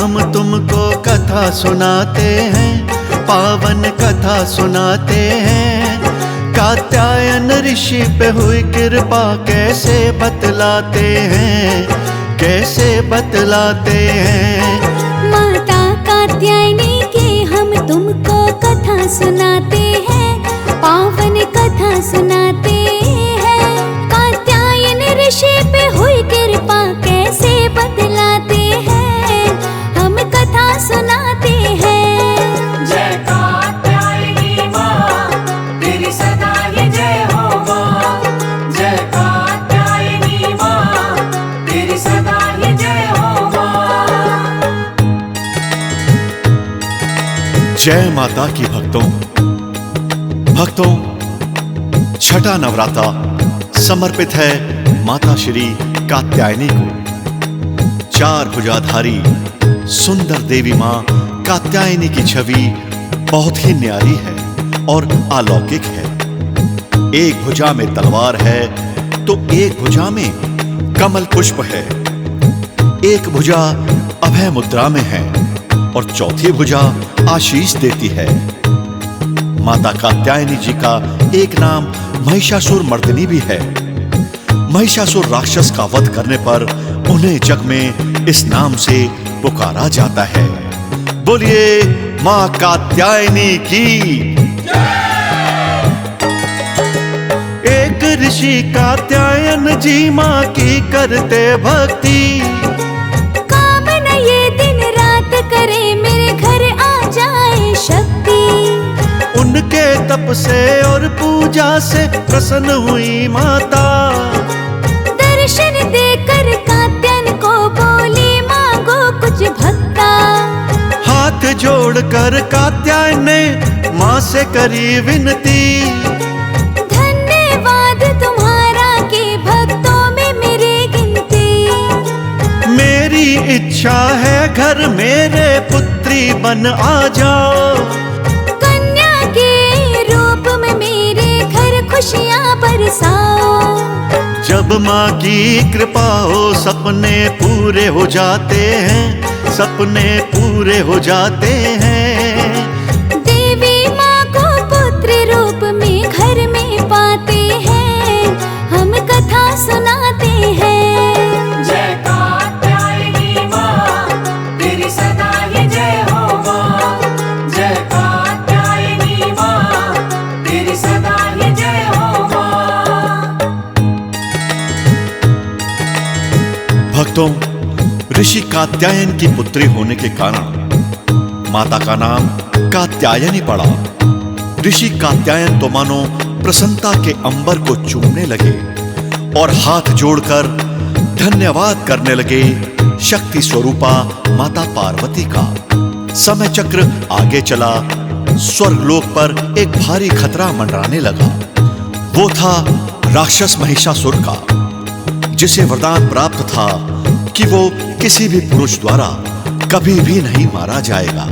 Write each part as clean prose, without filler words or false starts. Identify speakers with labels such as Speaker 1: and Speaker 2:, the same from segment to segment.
Speaker 1: हम तुमको कथा सुनाते हैं, पावन कथा सुनाते हैं। कात्यायन ऋषि पे हुई कृपा कैसे बतलाते हैं, कैसे बतलाते हैं।
Speaker 2: माता कात्यायनी की हम तुमको कथा सुनाते हैं, पावन कथा सुनाते हैं। कात्यायन ऋषि पे हुई कृपा कैसे बतलाते हैं, हम कथा सुनाते हैं।
Speaker 3: जय कात्यायनी माँ, तेरी सदा ये जय हो माँ। जय कात्यायनी माँ, तेरी सदा ये जय हो माँ।
Speaker 1: जय माता की भक्तों। छठा नवरात्र समर्पित है माता श्री कात्यायनी को। चार भुजाधारी सुंदर देवी मां कात्यायनी की छवि बहुत ही न्यारी है और अलौकिक है। एक भुजा में तलवार है तो एक भुजा में कमल पुष्प है, एक भुजा अभय मुद्रा में है और चौथी भुजा आशीष देती है। माता कात्यायनी जी का एक नाम महिषासुर मर्दिनी भी है। महिषासुर राक्षस का वध करने पर उन्हें जग में इस नाम से पुकारा जाता है। बोलिए मां कात्यायनी की। एक ऋषि कात्यायन जी मां की करते भक्ति,
Speaker 2: कामना ये दिन रात करे मेरे घर आ जाए शक्ति।
Speaker 1: उनके तप से और पूजा से प्रसन्न हुई माता।
Speaker 2: दर्शन देकर कात्यायन को बोली मांगो कुछ भक्ता।
Speaker 1: हाथ जोड़कर कात्यायन ने मां से करी विनती।
Speaker 2: धन्यवाद तुम्हारा कि भक्तों में मेरी गिनती।
Speaker 1: मेरी इच्छा है घर मेरे पुत्री बन आ जाओ।
Speaker 2: कन्या के रूप में मेरे घर खुशियां बरसाओ।
Speaker 1: जब माँ की कृपा हो सपने पूरे हो जाते हैं, सपने पूरे हो जाते हैं।
Speaker 2: देवी माँ को पुत्र रूप में घर में पाते हैं, हम कथा सुनाते हैं।
Speaker 3: जय कात्यायनी माँ, तेरी सदा ये जय हो माँ। जय कात्यायनी माँ, तेरी सदा ये जय हो माँ।
Speaker 1: भक्तों, ऋषि कात्यायन की पुत्री होने के कारण माता का नाम कात्यायनी पड़ा। ऋषि कात्यायन तो मानो प्रसन्नता के अंबर को चूमने लगे और हाथ जोड़कर धन्यवाद करने लगे शक्ति स्वरूपा माता पार्वती का। समय चक्र आगे चला, स्वर्गलोक पर एक भारी खतरा मंडराने लगा। वो था राक्षस महिषासुर का, जिसे वरदान प्राप्त था कि वो किसी भी पुरुष द्वारा कभी भी नहीं मारा जाएगा।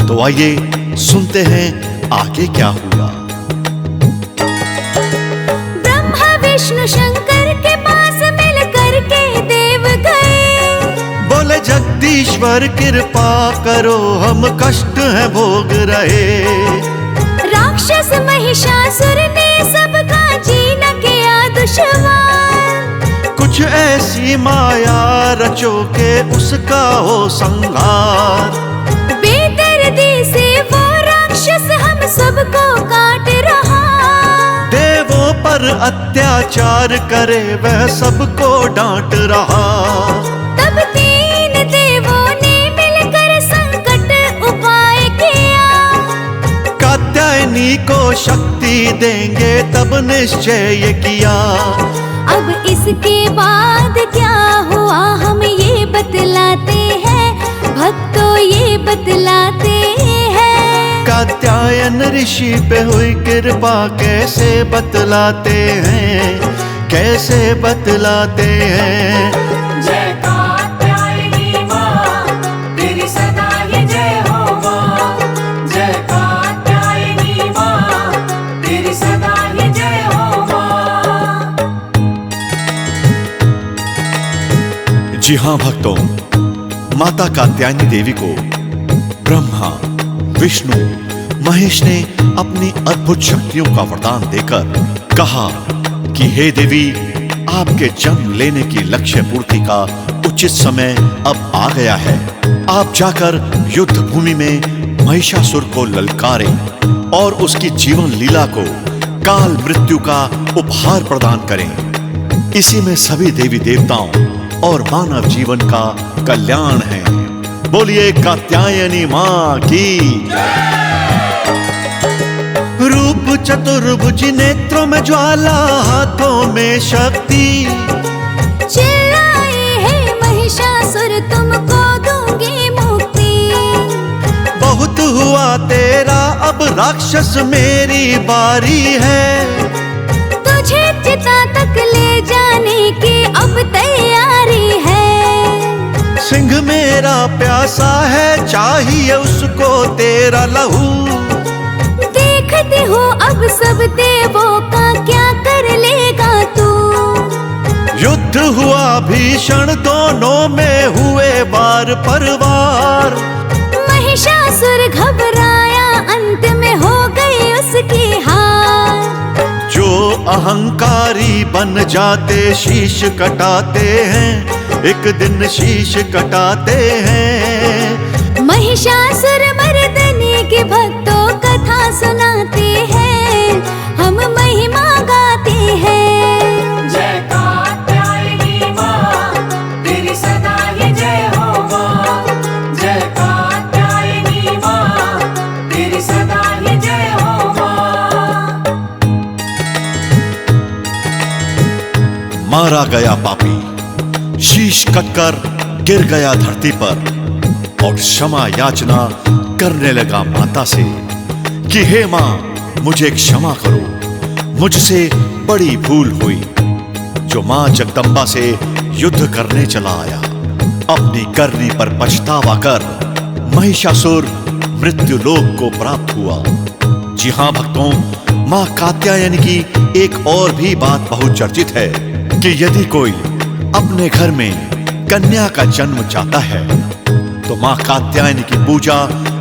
Speaker 1: तो आइए सुनते हैं आगे क्या हुआ।
Speaker 2: ब्रह्मा विष्णु शंकर के पास मिल कर के देव गए।
Speaker 1: बोले जगदीश्वर कृपा करो, हम कष्ट है भोग रहे।
Speaker 2: राक्षस महिषासुर ने सबका जीना किया दुश्वार।
Speaker 1: कुछ ऐसी माया रचो के उसका हो संहार।
Speaker 2: बेदर्दी से वो राक्षस हम सबको काट रहा।
Speaker 1: देवों पर अत्याचार करे वह सबको डांट रहा।
Speaker 2: तब तीन देवों ने मिलकर संकट उपाय किया।
Speaker 1: कात्यायनी को शक्ति देंगे तब निश्चय किया।
Speaker 2: अब इसके बाद क्या हुआ हम ये बतलाते हैं, भक्तों ये बतलाते हैं।
Speaker 1: कात्यायन ऋषि पे हुई कृपा कैसे बतलाते हैं, कैसे बतलाते हैं।
Speaker 3: जय कात्यायनी माँ, तेरी सदा ये जय हो माँ। जय कात्यायनी माँ, तेरी सदा ये जय हो माँ।
Speaker 1: जी हाँ भक्तों, माता कात्यायनी देवी को ब्रह्मा, विष्णु, महेश ने अपनी अद्भुत शक्तियों का वरदान देकर कहा कि हे देवी, आपके जन्म लेने की लक्ष्य पूर्ति का उचित समय अब आ गया है। आप जाकर युद्ध भूमि में महिषासुर को ललकारें और उसकी जीवन लीला को काल मृत्यु का उपहार प्रदान करें। इसी में सभी देवी देवताओं और मानव जीवन का कल्याण है। बोलिए कात्यायनी मां की। रूप चतुर्भुज, नेत्रों में ज्वाला, हाथों में शक्ति,
Speaker 2: चिल्लाए है महिषासुर, तुमको दूंगी मुक्ति।
Speaker 1: बहुत हुआ तेरा, अब राक्षस मेरी बारी है।
Speaker 2: तुझे चिता तक ले जाने की अब तैयारी है।
Speaker 1: सिंह मेरा प्यासा है, चाहिए उसको तेरा लहू।
Speaker 2: देखती हो अब सब देवों का, क्या कर लेगा तू।
Speaker 1: युद्ध हुआ भीषण, दोनों में हुए बार पर वार।
Speaker 2: महिषासुर घबराया, अंत में हो गई उसकी हार।
Speaker 1: जो अहंकारी बन जाते, शीश कटाते हैं, एक दिन शीश कटाते हैं।
Speaker 2: महिषासुर मर्दनी की भक्तों कथा सुनाते हैं, हम महिमा गाते हैं।
Speaker 3: जय कात्यायनी मां, तेरी सदा ही जय हो मां। जय कात्यायनी मां, तेरी सदा ही जय हो मां।
Speaker 1: मारा गया पापी, शीश कटकर गिर गया धरती पर और क्षमा याचना करने लगा माता से कि हे मां, मुझे क्षमा करो, मुझसे बड़ी भूल हुई। जो मां जगदम्बा से युद्ध करने चला आया, अपनी करनी पर पछतावा कर महिषासुर मृत्यु लोक को प्राप्त हुआ। जी हां भक्तों, मां कात्यायनी की एक और भी बात बहुत चर्चित है कि यदि कोई अपने घर में कन्या का जन्म चाहता है तो मां कात्यायनी की पूजा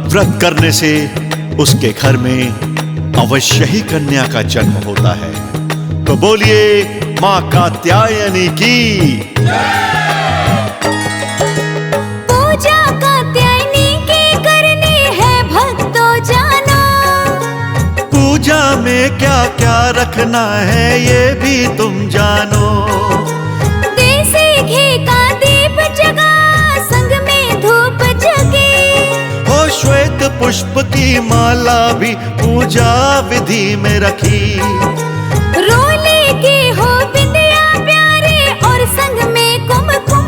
Speaker 1: व्रत करने से उसके घर में अवश्य ही कन्या का जन्म होता है। तो बोलिए मां कात्यायनी की।
Speaker 2: पूजा कात्यायनी की करनी है भक्तों जानो।
Speaker 1: पूजा में क्या क्या रखना है ये भी तुम जानो।
Speaker 2: घी का दीप जगा, संग में धूप जगी।
Speaker 1: हो श्वेत पुष्प की माला भी पूजा विधि में रखी।
Speaker 2: रोले की हो बिंदिया प्यारे और संग में कुमकुम।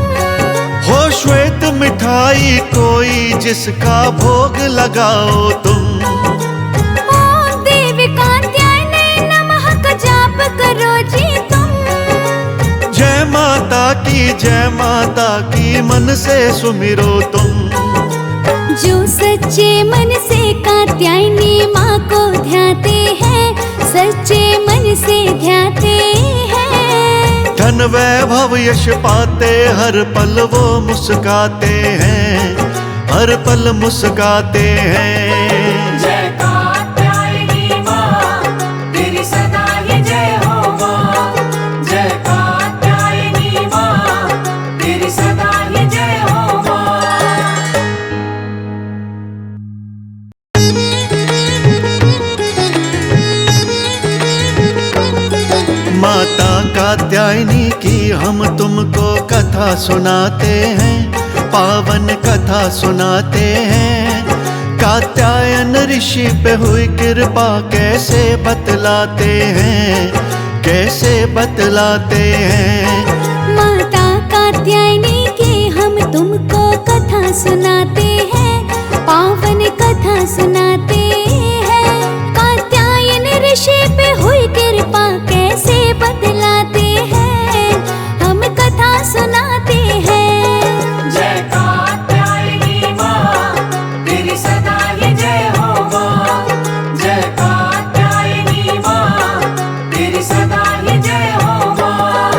Speaker 1: हो श्वेत मिठाई कोई जिसका भोग लगाओ तुम।
Speaker 2: ओम देवी कात्यायनी नमः का जाप करो जी तुम।
Speaker 1: जय माता की मन से सुमिरो तुम।
Speaker 2: जो सच्चे मन से कात्यायनी माँ को ध्याते हैं, सच्चे मन से ध्याते हैं।
Speaker 1: धन वैभव यश पाते, हर पल वो मुस्काते हैं, हर पल मुस्काते हैं।
Speaker 3: जय कात्यायनी मां, तेरी सदा ही जय हो मां। जय कात्यायनी मां, तेरी सदा ही जय हो मां।
Speaker 1: माता कात्यायनी की हम तुमको कथा सुनाते हैं, पावन कथा सुनाते हैं। कात्यायन ऋषि पे हुई कृपा कैसे बतलाते हैं, कैसे बतलाते हैं।
Speaker 2: माता कात्यायनी की हम तुमको कथा सुनाते हैं, पावन कथा सुनाते हैं। कात्यायन ऋषि पे हुई कृपा कैसे बतलाते हैं, हम कथा सुनाते हैं।
Speaker 3: जय कात्यायनी मां, तेरी सदा ही जय हो मां। जय कात्यायनी मां, तेरी सदा ही जय हो मां।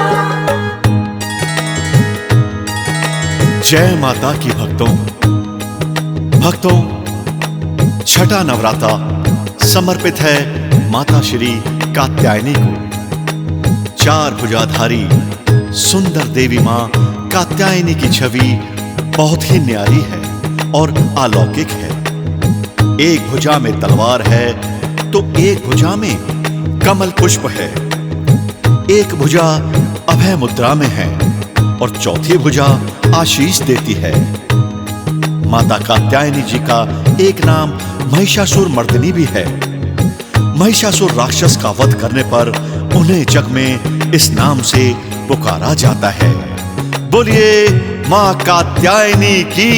Speaker 1: जय माता की भक्तों छठा नवराता समर्पित है माता श्री कात्यायनी को। चार भुजाधारी सुंदर देवी मां कात्यायनी की छवि बहुत ही न्यारी है और अलौकिक है। एक भुजा में तलवार है तो एक भुजा में कमल पुष्प है, एक भुजा अभय मुद्रा में है और चौथी भुजा आशीष देती है। माता कात्यायनी जी का एक नाम महिषासुर मर्दिनी भी है। महिषासुर राक्षस का वध करने पर उन्हें जग में इस नाम से पुकारा जाता है। बोलिए मां कात्यायनी की।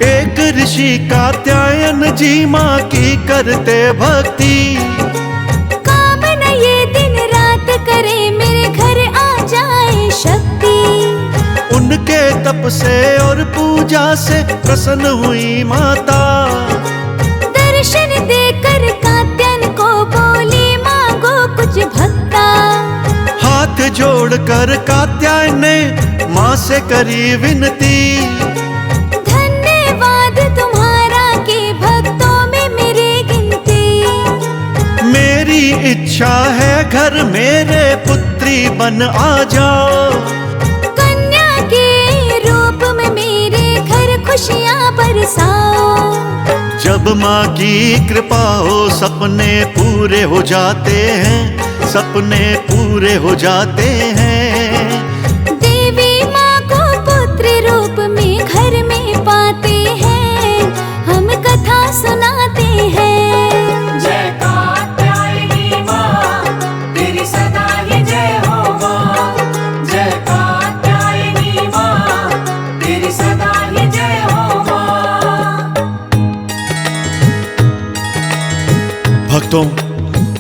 Speaker 1: एक ऋषि कात्यायन जी मां की करते भक्ति,
Speaker 2: कामना ये दिन रात करे मेरे घर आ जाए शक्ति।
Speaker 1: उनके तप से और पूजा से प्रसन्न हुई माता,
Speaker 2: दर्शन देकर कात्यायन को बोली मांगो कुछ भक्ता।
Speaker 1: हाथ जोड़कर कात्यायन ने मां से करी विनती,
Speaker 2: धन्यवाद तुम्हारा के भक्तों में मेरी गिनती।
Speaker 1: मेरी इच्छा है घर मेरे पुत्री बन आ जाओ,
Speaker 2: कन्या के रूप में मेरे घर खुशियां बरसाओ।
Speaker 1: जब मां की कृपा हो सपने पूरे हो जाते हैं, सपने पूरे हो जाते हैं।
Speaker 2: देवी माँ को पुत्र रूप में घर में पाते हैं, हम कथा सुनाते हैं।
Speaker 3: जय कात्यायनी माँ तेरी सदा ही जय हो माँ। जय कात्यायनी माँ तेरी सदा ही जय हो माँ।
Speaker 1: भक्तों,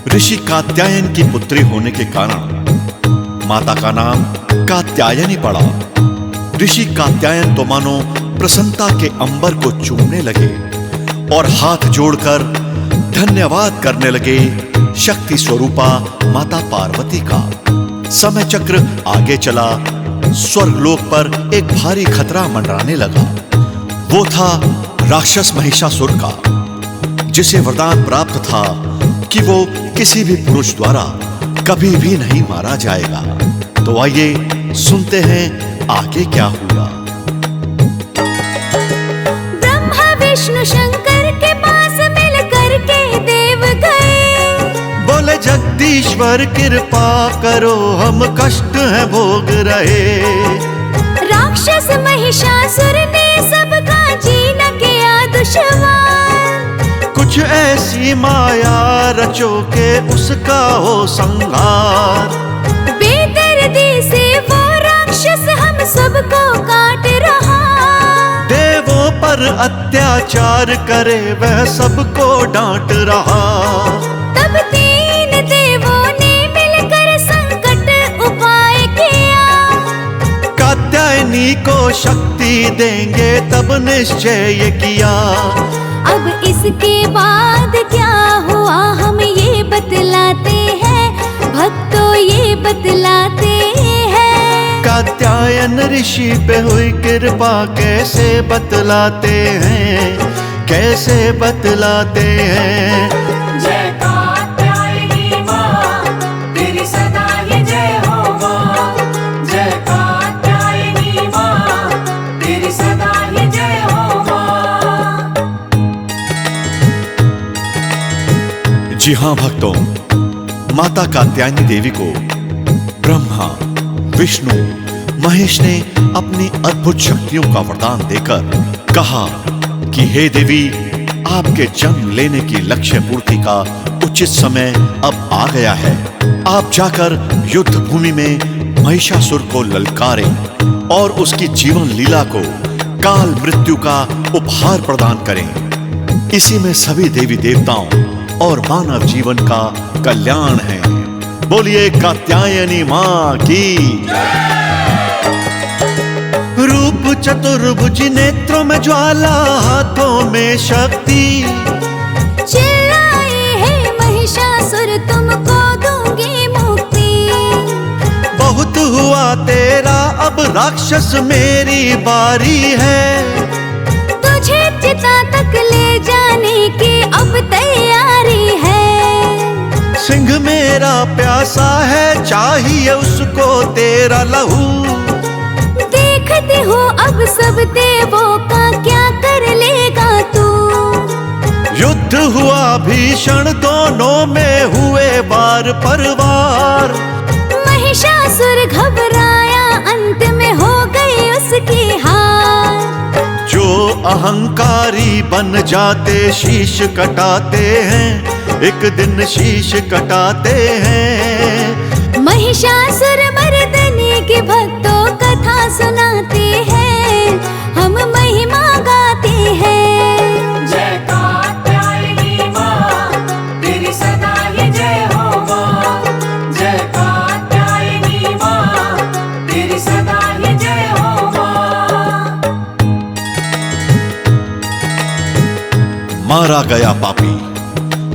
Speaker 1: ऋषि कात्यायन की पुत्री होने के कारण माता का नाम कात्यायनी पड़ा। ऋषि कात्यायन तो मानो प्रसन्नता के अंबर को चूमने लगे और हाथ जोड़कर धन्यवाद करने लगे शक्ति स्वरूपा माता पार्वती का। समय चक्र आगे चला, स्वर्गलोक पर एक भारी खतरा मंडराने लगा। वो था राक्षस महिषासुर का, जिसे वरदान प्राप्त था कि वो किसी भी पुरुष द्वारा कभी भी नहीं मारा जाएगा। तो आइए सुनते हैं आगे क्या हुआ।
Speaker 2: ब्रह्मा विष्णु शंकर के पास मिल करके देव गए,
Speaker 1: बोले जगदीश्वर कृपा करो हम कष्ट है भोग रहे।
Speaker 2: राक्षस महिषासुर ने सबका जीना किया दुश्वार।
Speaker 1: कुछ ऐसी माया रचो के उसका हो संहार।
Speaker 2: बेदर्दी से वो राक्षस हम सबको काट रहा।
Speaker 1: देवों पर अत्याचार करे वह सबको डांट रहा।
Speaker 2: तब तीन देवों ने मिलकर संकट उपाय किया।
Speaker 1: कात्यायनी को शक्ति देंगे तब निश्चय किया।
Speaker 2: अब इसके बाद क्या हुआ हम ये बतलाते हैं, भक्तों ये बतलाते हैं।
Speaker 1: कात्यायन ऋषि पे हुई कृपा कैसे बतलाते हैं, कैसे बतलाते हैं।
Speaker 3: जय कात्यायनी माँ तेरी सदा ही जय हो माँ। जय कात्यायनी माँ तेरी सदा ही जय हो माँ।
Speaker 1: जी हाँ भक्तों, माता कात्यायनी देवी को ब्रह्मा विष्णु महेश ने अपनी अद्भुत शक्तियों का वरदान देकर कहा कि हे देवी, आपके जन्म लेने की लक्ष्य पूर्ति का उचित समय अब आ गया है। आप जाकर युद्ध भूमि में महिषासुर को ललकारें और उसकी जीवन लीला को काल मृत्यु का उपहार प्रदान करें। इसी में सभी देवी देवताओं और मानव जीवन का कल्याण है। बोलिए कात्यायनी मां की। रूप चतुर्भुज, नेत्रों में ज्वाला, हाथों में शक्ति।
Speaker 2: चिल्लाए हे महिषासुर तुमको दूंगी मुक्ति।
Speaker 1: बहुत हुआ तेरा, अब राक्षस मेरी बारी है।
Speaker 2: तुझे चिता तक ले जाने की अब तैयारी है।
Speaker 1: सिंह मेरा प्यासा है, चाहिए उसको तेरा लहू।
Speaker 2: देखते हो अब सब देवों का, क्या कर लेगा तू।
Speaker 1: युद्ध हुआ भीषण, दोनों में हुए वार पर वार।
Speaker 2: महिषासुर घबराया, अंत में हो गई उसकी हार।
Speaker 1: जो अहंकारी बन जाते शीश कटाते हैं, एक दिन शीश कटाते हैं।
Speaker 2: महिषासुर मर्दनी की भक्तों कथा सुनाते हैं, हम महिमा गाते हैं।
Speaker 3: जय कात्यायनी माँ, तेरी सदा ही जय हो माँ। जय कात्यायनी माँ, तेरी सदा ही जय हो माँ।
Speaker 1: मारा गया पापी,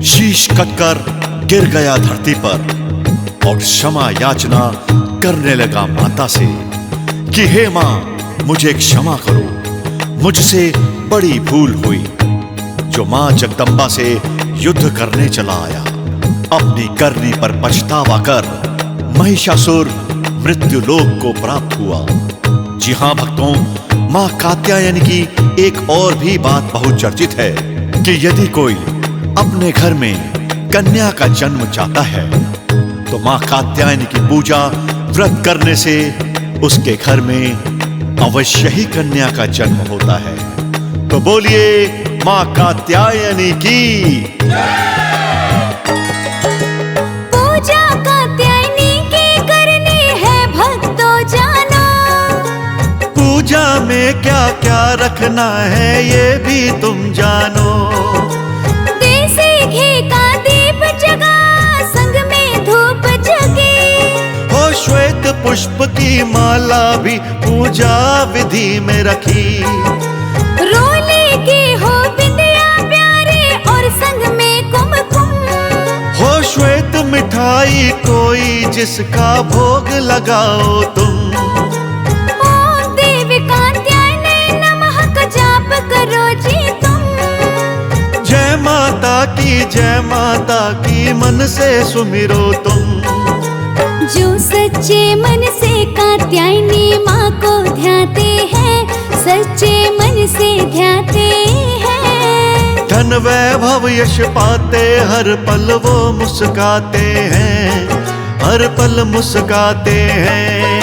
Speaker 1: शीश कटकर गिर गया धरती पर, और क्षमा याचना करने लगा माता से कि हे माँ, मुझे क्षमा करो, मुझसे बड़ी भूल हुई। जो माँ जगदम्बा से युद्ध करने चला आया, अपनी करनी पर पछतावा कर महिषासुर मृत्यु लोक को प्राप्त हुआ। जी हाँ भक्तों, माँ कात्यायनी की एक और भी बात बहुत चर्चित है कि यदि कोई अपने घर में कन्या का जन्म चाहता है, तो माँ कात्यायनी की पूजा व्रत करने से उसके घर में अवश्य ही कन्या का जन्म होता है। तो बोलिए माँ कात्यायनी की।
Speaker 2: पूजा कात्यायनी की करनी है भक्तों जानो।
Speaker 1: पूजा में क्या क्या रखना है ये भी तुम जानो।
Speaker 2: देसी घी का दीप जगा, संग में धूप जगे।
Speaker 1: हो श्वेत पुष्प की माला भी पूजा विधि में रखी।
Speaker 2: रोले की हो बिंदिया प्यारे, और संग में कुमकुम।
Speaker 1: हो श्वेत मिठाई कोई जिसका भोग लगाओ तुम।
Speaker 2: ओम देवी कात्यायनी नमः का जाप करो जी तुम।
Speaker 1: जय माता की मन से सुमिरो तुम।
Speaker 2: जो सच्चे मन से कात्यायनी माँ को ध्याते हैं, सच्चे मन से ध्याते हैं।
Speaker 1: धन वैभव यश पाते, हर पल वो मुस्काते हैं, हर पल मुस्काते हैं।